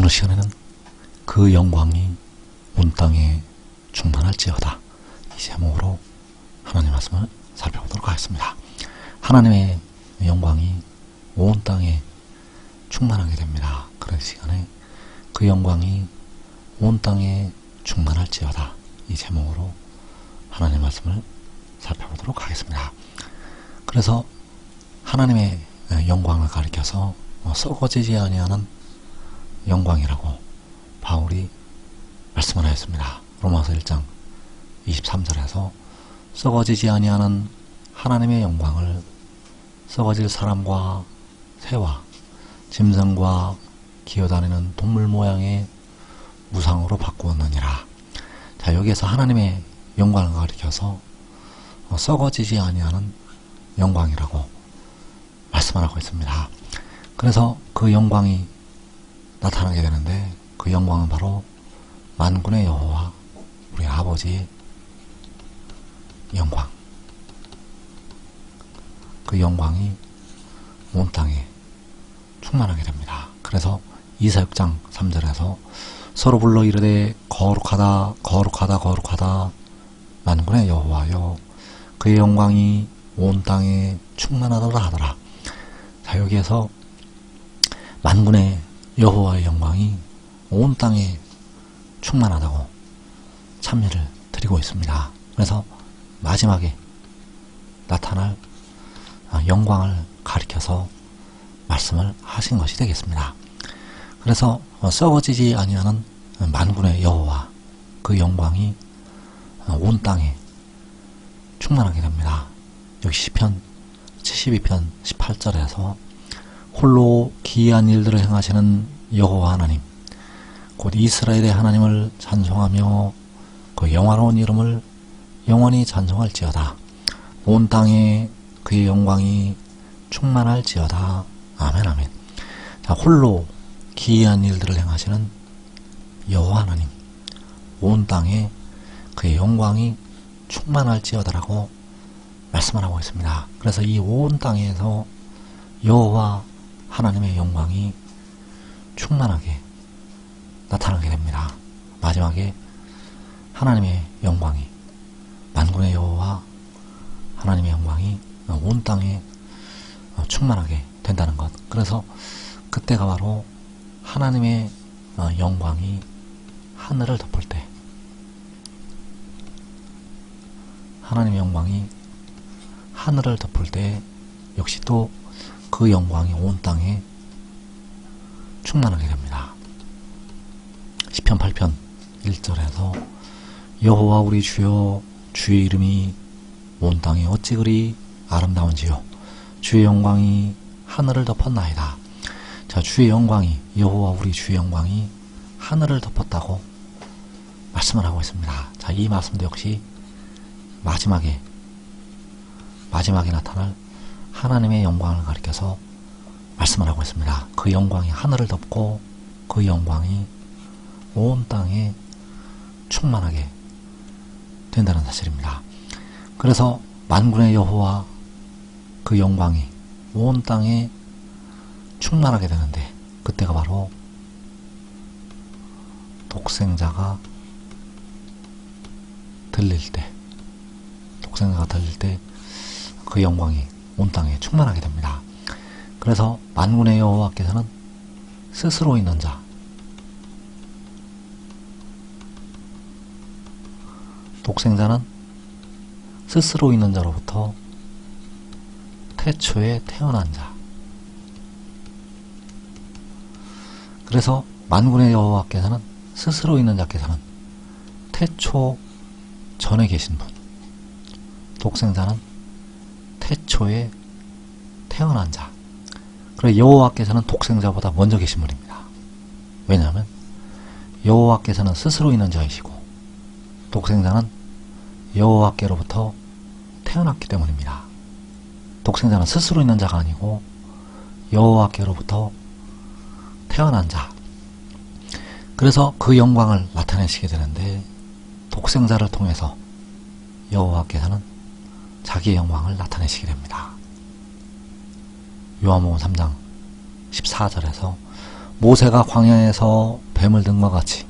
오늘 시간에는 그 영광이 온 땅에 충만할지어다, 이 제목으로 하나님 말씀을 살펴보도록 하겠습니다. 하나님의 영광이 온 땅에 충만하게 됩니다. 그런 시간에 그 영광이 온 땅에 충만할지어다, 이 제목으로 하나님 말씀을 살펴보도록 하겠습니다. 그래서 하나님의 영광을 가리켜서 썩어지지 아니하는 영광이라고 바울이 말씀을 하였습니다. 로마서 1장 23절에서 썩어지지 아니하는 하나님의 영광을 썩어질 사람과 새와 짐승과 기어다니는 동물 모양의 무상으로 바꾸었느니라. 자, 여기에서 하나님의 영광을 가리켜서 썩어지지 아니하는 영광이라고 말씀하고 있습니다. 그래서 그 영광이 나타나게 되는데, 그 영광은 바로 만군의 여호와 우리 아버지의 영광, 그 영광이 온 땅에 충만하게 됩니다. 그래서 이사 6장 3절에서 서로 불러 이르되 거룩하다 거룩하다 거룩하다 만군의 여호와여, 그의 영광이 온 땅에 충만하더라 하더라. 자, 여기에서 만군의 여호와의 영광이 온 땅에 충만하다고 찬미를 드리고 있습니다. 그래서 마지막에 나타날 영광을 가리켜서 말씀을 하신 것이 되겠습니다. 그래서 썩어지지 아니하는 만군의 여호와, 그 영광이 온 땅에 충만하게 됩니다. 여기 시편 72편 18절에서 홀로 기이한 일들을 행하시는 여호와 하나님, 곧 이스라엘의 하나님을 찬송하며 그 영화로운 이름을 영원히 찬송할지어다. 온 땅에 그의 영광이 충만할지어다. 아멘 아멘. 자, 홀로 기이한 일들을 행하시는 여호와 하나님, 온 땅에 그의 영광이 충만할지어다라고 말씀을 하고 있습니다. 그래서 이 온 땅에서 여호와 하나님의 영광이 충만하게 나타나게 됩니다. 마지막에 하나님의 영광이, 만군의 여호와 하나님의 영광이 온 땅에 충만하게 된다는 것. 그래서 그때가 바로 하나님의 영광이 하늘을 덮을 때, 하나님의 영광이 하늘을 덮을 때 역시 또 그 영광이 온 땅에 충만하게 됩니다. 시편 8편 1절에서 여호와 우리 주여, 주의 이름이 온 땅에 어찌 그리 아름다운지요, 주의 영광이 하늘을 덮었나이다. 자, 주의 영광이, 여호와 우리 주의 영광이 하늘을 덮었다고 말씀을 하고 있습니다. 자, 이 말씀도 역시 마지막에 나타날 하나님의 영광을 가리켜서 말씀을 하고 있습니다. 그 영광이 하늘을 덮고 그 영광이 온 땅에 충만하게 된다는 사실입니다. 그래서 만군의 여호와 그 영광이 온 땅에 충만하게 되는데, 그때가 바로 독생자가 들릴 때, 그 영광이 온 땅에 충만하게 됩니다. 그래서 만군의 여호와께서는 스스로 있는 자, 독생자는 스스로 있는 자로부터 태초에 태어난 자. 그래서 만군의 여호와께서는, 스스로 있는 자께서는 태초 전에 계신 분, 독생자는 태초에 태어난 자. 그래서 여호와께서는 독생자보다 먼저 계신 분입니다. 왜냐하면 여호와께서는 스스로 있는 자이시고 독생자는 여호와께로부터 태어났기 때문입니다. 독생자는 스스로 있는 자가 아니고 여호와께로부터 태어난 자. 그래서 그 영광을 나타내시게 되는데, 독생자를 통해서 여호와께서는 자기의 영광을 나타내시게 됩니다. 요한복음 3장 14절에서 모세가 광야에서 뱀을 든 것 같이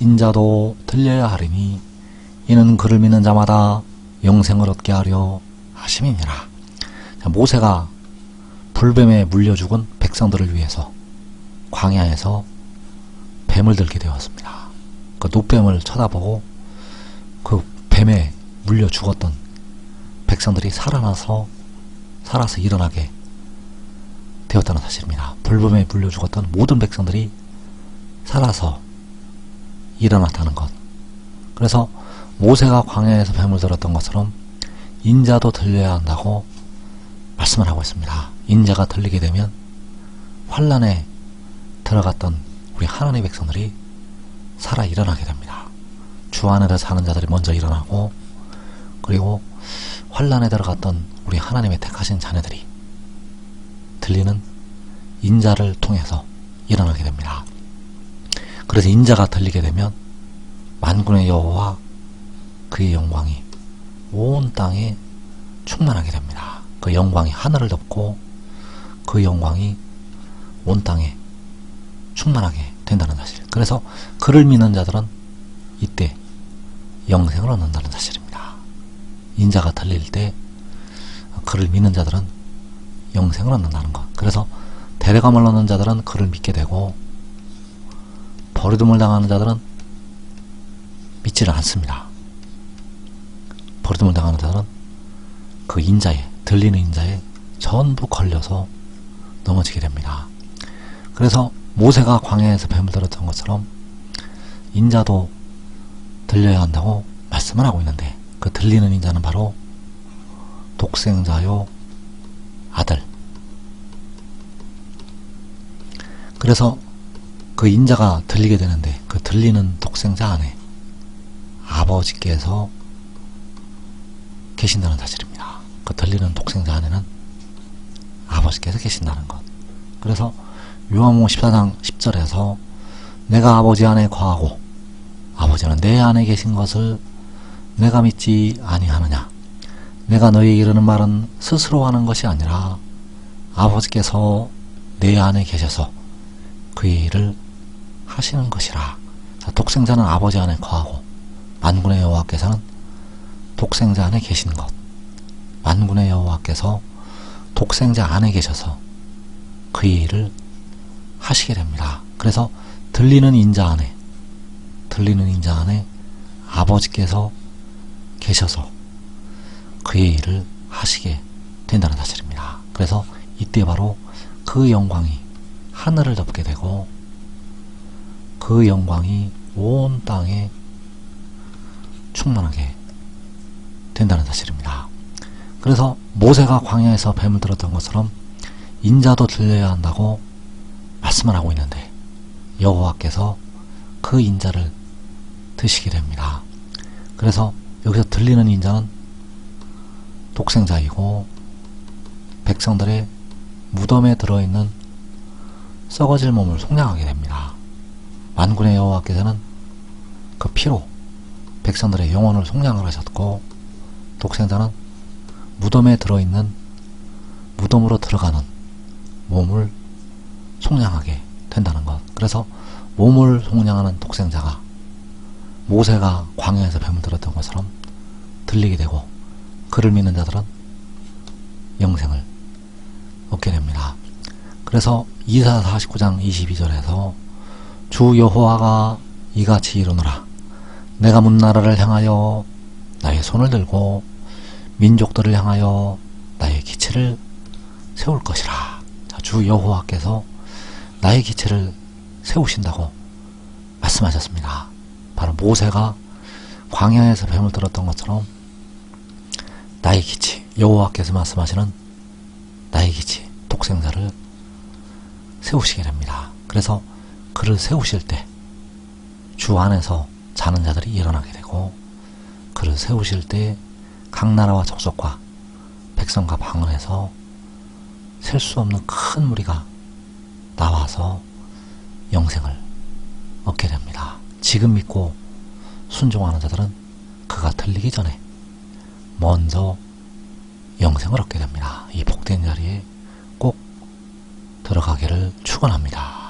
인자도 들려야 하리니 이는 그를 믿는 자마다 영생을 얻게 하려 하심이니라. 모세가 불뱀에 물려 죽은 백성들을 위해서 광야에서 뱀을 들게 되었습니다. 그 노뱀을 쳐다보고 그 뱀에 물려 죽었던 백성들이 살아서 일어나게 되었다는 사실입니다. 불뱀에 물려 죽었던 모든 백성들이 살아서 일어났다는 것. 그래서 모세가 광야에서 뱀을 들었던 것처럼 인자도 들려야 한다고 말씀을 하고 있습니다. 인자가 들리게 되면 환란에 들어갔던 우리 하나님의 백성들이 살아 일어나게 됩니다. 주 안에서 사는 자들이 먼저 일어나고, 그리고 환란에 들어갔던 우리 하나님의 택하신 자녀들이 들리는 인자를 통해서 일어나게 됩니다. 그래서 인자가 들리게 되면 만군의 여호와 그의 영광이 온 땅에 충만하게 됩니다. 그 영광이 하늘을 덮고 그 영광이 온 땅에 충만하게 된다는 사실. 그래서 그를 믿는 자들은 이때 영생을 얻는다는 사실입니다. 인자가 들릴 때 그를 믿는 자들은 영생을 얻는다는 것. 그래서 데려감을 얻는 자들은 그를 믿게 되고, 버리둠을 당하는 자들은 믿지를 않습니다. 버리둠을 당하는 자들은 그 인자에, 들리는 인자에 전부 걸려서 넘어지게 됩니다. 그래서 모세가 광야에서 뱀을 들었던 것처럼 인자도 들려야 한다고 말씀을 하고 있는데, 그 들리는 인자는 바로 독생자요 아들. 그래서 그 인자가 들리게 되는데, 그 들리는 독생자 안에 아버지께서 계신다는 사실입니다. 그 들리는 독생자 안에는 아버지께서 계신다는 것. 그래서 요한복음 14장 10절에서 내가 아버지 안에 거하고 아버지는 내 안에 계신 것을 내가 믿지 아니하느냐. 내가 너희에게 이르는 말은 스스로 하는 것이 아니라 아버지께서 내 안에 계셔서 그의 일을 하시는 것이라. 독생자는 아버지 안에 거하고 만군의 여호와께서는 독생자 안에 계신 것. 만군의 여호와께서 독생자 안에 계셔서 그의 일을 하시게 됩니다. 그래서 들리는 인자 안에 아버지께서 계셔서 그의 일을 하시게 된다는 사실입니다. 그래서 이때 바로 그 영광이 하늘을 덮게 되고, 그 영광이 온 땅에 충만하게 된다는 사실입니다. 그래서 모세가 광야에서 뱀을 들었던 것처럼 인자도 들려야 한다고 말씀을 하고 있는데, 여호와께서 그 인자를 드시게 됩니다. 그래서 여기서 들리는 인자는 독생자이고, 백성들의 무덤에 들어있는 썩어질 몸을 속량하게 됩니다. 만군의 여호와께서는 그 피로 백성들의 영혼을 속량을 하셨고, 독생자는 무덤에 들어있는, 무덤으로 들어가는 몸을 속량하게 된다는 것. 그래서 몸을 속량하는 독생자가 모세가 광야에서 뱀을 들었던 것처럼 들리게 되고, 그를 믿는 자들은 영생을 얻게 됩니다. 그래서 이사야 49장 22절에서 주 여호와가 이같이 이르노라. 내가 문나라를 향하여 나의 손을 들고 민족들을 향하여 나의 기체를 세울 것이라. 자, 주 여호와께서 나의 기체를 세우신다고 말씀하셨습니다. 바로 모세가 광야에서 뱀을 들었던 것처럼 나의 기치, 여호와께서 말씀하시는 나의 기치, 독생자를 세우시게 됩니다. 그래서 그를 세우실 때 주 안에서 자는 자들이 일어나게 되고, 그를 세우실 때 각 나라와 족속과 백성과 방언에서 셀 수 없는 큰 무리가 나와서 영생을 얻게 됩니다. 지금 믿고 순종하는 자들은 그가 들리기 전에 먼저 영생을 얻게 됩니다. 이 복된 자리에 꼭 들어가기를 축원합니다.